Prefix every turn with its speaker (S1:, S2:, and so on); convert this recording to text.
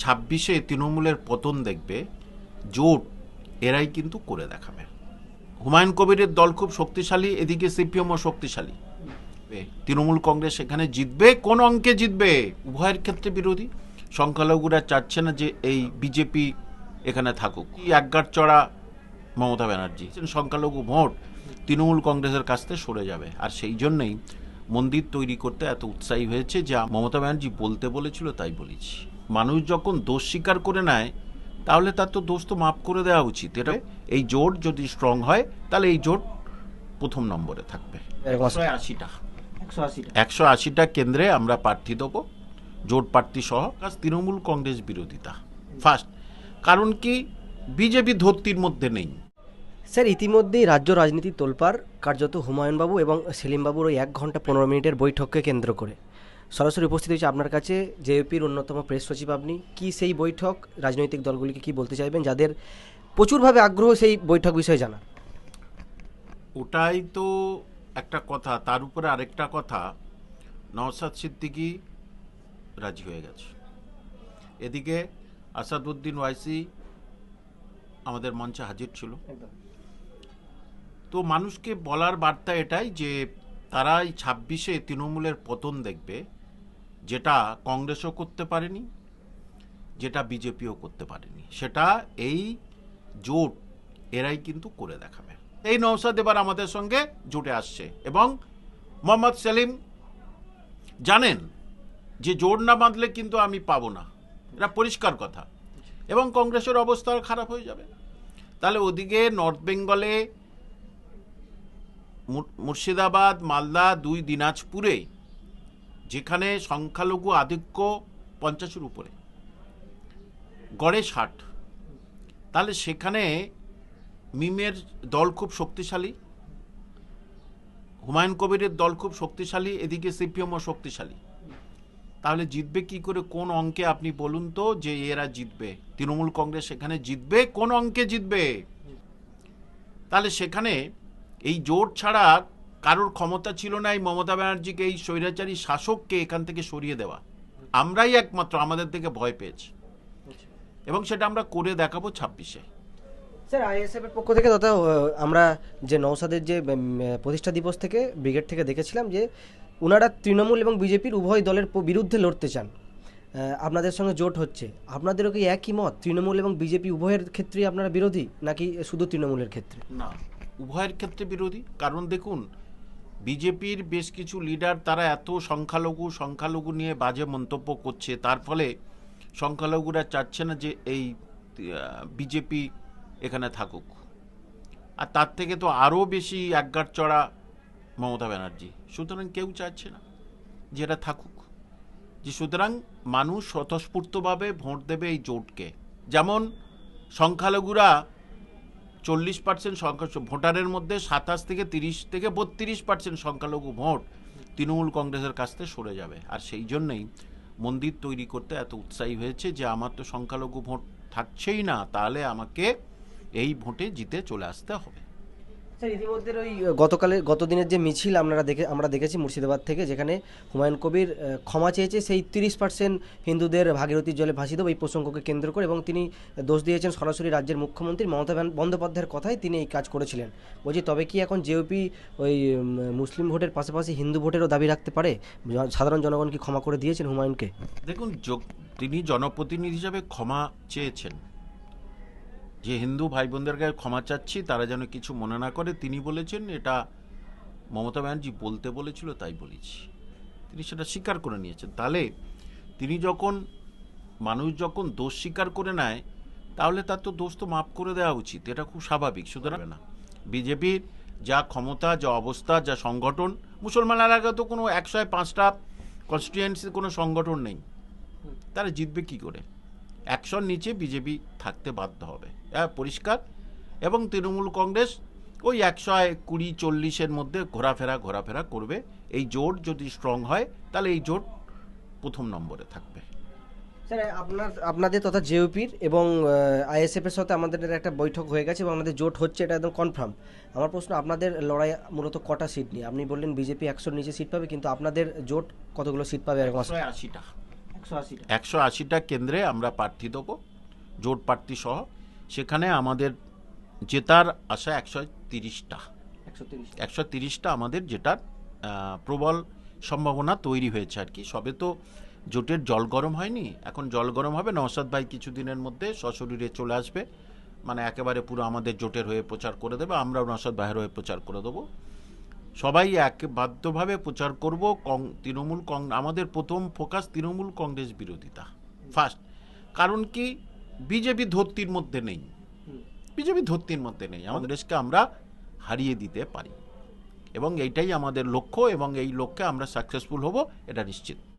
S1: 26-এ তৃণমূলের পতন দেখবে, জোট এরাই কিন্তু করে দেখাবে। হুমায়ুন কবিরের দল খুব শক্তিশালী, এদিকে সিপিএমও শক্তিশালী। তৃণমূল কংগ্রেস এখানে জিতবে, কোন অঙ্কে জিতবে? উভয়ের ক্ষেত্রে বিরোধী। সংখ্যালঘুরা চাচ্ছে না যে এই বিজেপি এখানে থাকুক। একগাট চড়া মমতা ব্যানার্জি, সংখ্যালঘু ভোট তৃণমূল কংগ্রেসের কাছ থেকে সরে যাবে। আর সেই জন্যই মন্দির তৈরি করতে এত উৎসাহী হয়েছে যে মমতা ব্যানার্জি বলতে বলেছিল তাই বলেছি। মানুষ যখন দোষ স্বীকার করে নেয় তাহলে তার তো দোষ তো মাফ করে দেওয়া উচিত। এটা এই জোট যদি স্ট্রং হয় তাহলে এই জোট প্রথম নম্বরে থাকবে। 180টা কেন্দ্রে আমরা প্রার্থী দেবো, জোট প্রার্থী সহ। তৃণমূল কংগ্রেস বিরোধিতা ফার্স্ট, কারণ কি বিজেপি ধর্তির মধ্যে নেই।
S2: স্যার, ইতিমধ্যেই রাজ্য রাজনীতি তোলপাড় কার্যত হুমায়ুনবাবু এবং সেলিমবাবুর ওই 1 ঘন্টা 15 মিনিটের বৈঠককে কেন্দ্র করে। সরাসরি উপস্থিত হয়েছে আপনার কাছে জেএপির অন্যতম প্রেস সচিব। আপনি কি সেই বৈঠক রাজনৈতিক দলগুলিকে কি বলতে চাইবেন, যাদের প্রচুরভাবে আগ্রহ সেই বৈঠক বিষয়ে জানা?
S1: ওটাই তো একটা কথা, তার উপরে আরেকটা কথা, নওশাদ সিদ্দিকী রাজি হয়ে গেছে, এদিকে আসাদউদ্দিন ওয়াইসি আমাদের মঞ্চে হাজির ছিল। তো মানুষকে বলার বার্তা এটাই যে তারা এই 26-এ তৃণমূলের পতন দেখবে, যেটা কংগ্রেসও করতে পারেনি, যেটা বিজেপিও করতে পারেনি। সেটা এই জোট এরাই কিন্তু করে দেখাবে। এই নওশাদ এবার আমাদের সঙ্গে জোটে আসছে এবং মোহাম্মদ সেলিম জানেন যে জোট না বাঁধলে কিন্তু আমি পাবো না, এটা পরিষ্কার কথা। এবং কংগ্রেসের অবস্থা খারাপ হয়ে যাবে। তাহলে ওদিকে নর্থ বেঙ্গলে মুর্শিদাবাদ, মালদা, 2 দিনাজপুরে যেখানে সংখ্যালঘু আধিক্য 50-এর উপরে, গড়ে 60, তাহলে সেখানে মিমের দল খুব শক্তিশালী, হুমায়ুন কবিরের দল খুব শক্তিশালী, এদিকে সিপিএমও শক্তিশালী। তাহলে জিতবে কি করে? কোন অঙ্কে আপনি বলুন তো যে এরা জিতবে? তৃণমূল কংগ্রেস সেখানে জিতবে, কোন অঙ্কে জিতবে? তাহলে সেখানে এই জোট ছাড়া কারোর ক্ষমতা ছিল না এই মমতা ব্যানার্জিকে, এই স্বৈরাচারী শাসককে এখান থেকে সরিয়ে দেওয়া। আমরাই একমাত্র আমাদের থেকে ভয় পেয়েছি এবং সেটা আমরা করে দেখাবো 26-এ।
S2: স্যার, আইএসএফের পক্ষ থেকে তথা আমরা যে নওশাদের যে প্রতিষ্ঠা দিবস থেকে ব্রিগেড থেকে দেখেছিলাম যে ওনারা তৃণমূল এবং বিজেপির উভয় দলের বিরুদ্ধে লড়তে চান। আপনাদের সঙ্গে জোট হচ্ছে, আপনাদেরও কি একই মত? তৃণমূল এবং বিজেপি উভয়ের ক্ষেত্রেই আপনারা বিরোধী, নাকি শুধু তৃণমূলের ক্ষেত্রে?
S1: না, উভয়ের ক্ষেত্রে বিরোধী। কারণ দেখুন, বিজেপির বেশ কিছু লিডার তারা এত সংখ্যালঘু নিয়ে বাজে মন্তব্য করছে, তার ফলে সংখ্যালঘুরা চাচ্ছে না যে এই বিজেপি এখানে থাকুক। আর তার থেকে তো আরও বেশি একগাট চড়া মমতা ব্যানার্জি। সুতরাং কেউ চাচ্ছে না যে এটা থাকুক। যে সুতরাং মানুষ স্বতঃস্ফূর্তভাবে ভোট দেবে এই জোটকে। যেমন সংখ্যালঘুরা 40% ভোটারের মধ্যে 27 থেকে 30 থেকে 32% সংখ্যালঘু ভোট তৃণমূল কংগ্রেসের কাছ থেকে সরে যাবে। আর সেই জন্যই মন্দির তৈরি করতে এত উৎসাহী হয়েছে যে আমার তো সংখ্যালঘু ভোট থাকছেই না, তাহলে আমাকে এই ভোটে জিতে চলে আসতে হবে।
S2: স্যার, ইতিমধ্যে ওই গতদিনের যে মিছিল আমরা দেখেছি মুর্শিদাবাদ থেকে, যেখানে হুমায়ুন কবির ক্ষমা চেয়েছে সেই 30% হিন্দুদের ভাগীরথীর জলে ভাসিয়ে দেব এই প্রসঙ্গকে কেন্দ্র করে, এবং তিনি দোষ দিয়েছেন সরাসরি রাজ্যের মুখ্যমন্ত্রী মমতা বন্দ্যোপাধ্যায়ের কথাই তিনি এই কাজ করেছিলেন। বলছি, তবে কি এখন জেওপি ওই মুসলিম ভোটের পাশাপাশি হিন্দু ভোটেরও দাবি রাখতে পারে? সাধারণ জনগণ কি ক্ষমা করে দিয়েছেন হুমায়ুনকে?
S1: দেখুন, তিনি জনপ্রতিনিধি হিসাবে ক্ষমা চেয়েছেন, যে হিন্দু ভাই বোনদের কাছে ক্ষমা চাচ্ছি, তারা যেন কিছু মনে না করে। তিনি বলেছেন এটা মমতা ব্যানার্জি বলতে বলেছিল তাই বলেছি, তিনি সেটা স্বীকার করে নিয়েছেন। তাহলে তিনি মানুষ যখন দোষ স্বীকার করে নেয় তাহলে তার তো দোষ তো মাফ করে দেওয়া উচিত, এটা খুব স্বাভাবিক। সুতরাং না, বিজেপির যা ক্ষমতা, যা অবস্থা, যা সংগঠন, মুসলমানের আগে তো কোনো 105টা কনস্টিটুয়েন্সির কোনো সংগঠন নেই, তারা জিতবে কি করে? 100-র নিচে বিজেপি থাকতে বাধ্য হবে, পরিষ্কার। এবং তৃণমূল কংগ্রেস ওই 120-40-এর মধ্যে ঘোরাফেরা করবে। এই জোট যদি স্ট্রং হয় তাহলে এই জোট প্রথম নম্বরে থাকবে।
S2: স্যার, আপনাদের তথা জেওপির এবং আইএসএফের সাথে আমাদের একটা বৈঠক হয়ে গেছে এবং আমাদের জোট হচ্ছে, এটা একদম কনফার্ম। আমার প্রশ্ন, আপনাদের লড়াই মূলত কটা সিট নিয়ে? আপনি বললেন বিজেপি 100-র নিচে সিট পাবে, কিন্তু আপনাদের জোট কতগুলো সিট পাবে?
S1: 180টা।
S2: 180টা
S1: 180টা কেন্দ্রে আমরা প্রার্থী দেবো, জোট প্রার্থী সহ। সেখানে আমাদের জেতার আশা 130টা 130টা আমাদের জেতার প্রবল সম্ভাবনা তৈরি হয়েছে আর কি। সবে তো জোটের জল গরম হয়নি, এখন জল গরম হবে। নওশাদ ভাই কিছুদিনের মধ্যে সশরীরে চলে আসবে, মানে একেবারে পুরো আমাদের জোটের হয়ে প্রচার করে দেবে, আমরাও নওশাদ ভাইয়ের হয়ে প্রচার করে দেবো। সবাই বাধ্যভাবে প্রচার করব। তৃণমূল আমাদের প্রথম ফোকাস তৃণমূল কংগ্রেস বিরোধিতা ফার্স্ট। কারণ কি, বিজেপি ধর্তির মধ্যে নেই, আমাদের দেশকে আমরা হারিয়ে দিতে পারি এবং এইটাই আমাদের লক্ষ্য, এবং এই লক্ষ্যে আমরা সাকসেসফুল হব, এটা নিশ্চিত।